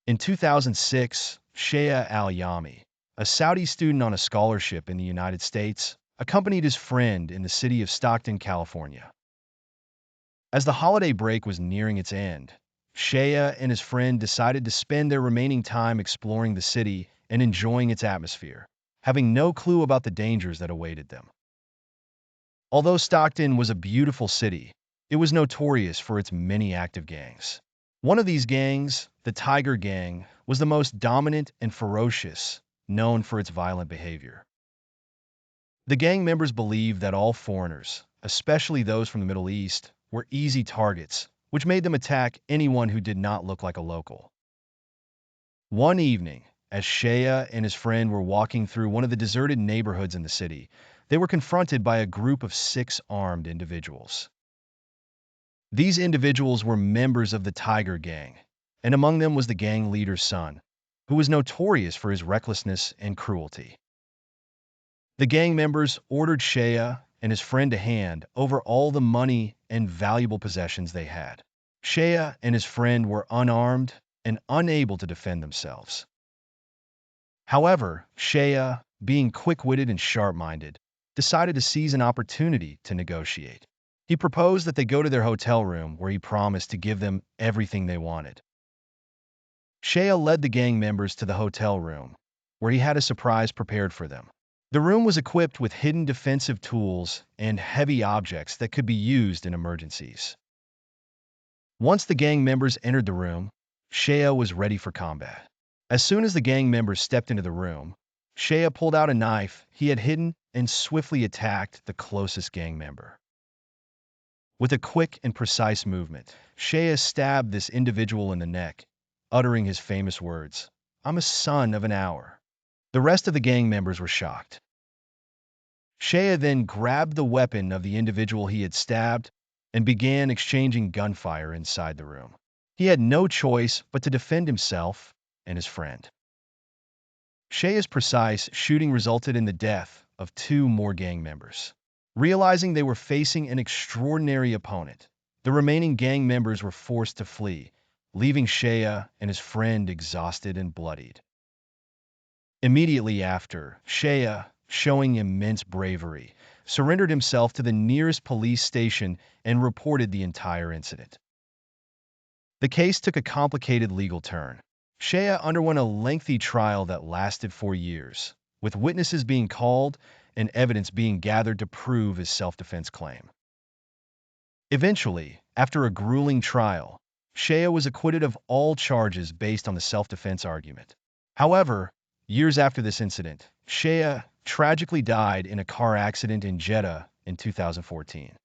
In 2006, Shaya Al-Yami, a Saudi student on a scholarship in the United States, accompanied his friend in the city of Stockton, California. As the holiday break was nearing its end, Shaya and his friend decided to spend their remaining time exploring the city and enjoying its atmosphere, having no clue about the dangers that awaited them. Although Stockton was a beautiful city, it was notorious for its many active gangs. One of these gangs, the Tiger Gang, was the most dominant and ferocious, known for its violent behavior. The gang members believed that all foreigners, especially those from the Middle East, were easy targets, which made them attack anyone who did not look like a local. One evening, as Shaya and his friend were walking through one of the deserted neighborhoods in the city, they were confronted by a group of 6 armed individuals. These individuals were members of the Tiger Gang, and among them was the gang leader's son, who was notorious for his recklessness and cruelty. The gang members ordered Shaya and his friend to hand over all the money and valuable possessions they had. Shaya and his friend were unarmed and unable to defend themselves. However, Shaya, being quick-witted and sharp-minded, decided to seize an opportunity to negotiate. He proposed that they go to their hotel room where he promised to give them everything they wanted. Shaya led the gang members to the hotel room, where he had a surprise prepared for them. The room was equipped with hidden defensive tools and heavy objects that could be used in emergencies. Once the gang members entered the room, Shaya was ready for combat. As soon as the gang members stepped into the room, Shaya pulled out a knife he had hidden and swiftly attacked the closest gang member. With a quick and precise movement, Shaya stabbed this individual in the neck, uttering his famous words, "I'm a son of an hour." The rest of the gang members were shocked. Shaya then grabbed the weapon of the individual he had stabbed and began exchanging gunfire inside the room. He had no choice but to defend himself and his friend. Shaya's precise shooting resulted in the death of 2 more gang members. Realizing they were facing an extraordinary opponent, the remaining gang members were forced to flee, leaving Shaya and his friend exhausted and bloodied. Immediately after, Shaya, showing immense bravery, surrendered himself to the nearest police station and reported the entire incident. The case took a complicated legal turn. Shaya underwent a lengthy trial that lasted 4 years, with witnesses being called and evidence being gathered to prove his self-defense claim. Eventually, after a grueling trial, Shaya was acquitted of all charges based on the self-defense argument. However, years after this incident, Shaya tragically died in a car accident in Jeddah in 2014.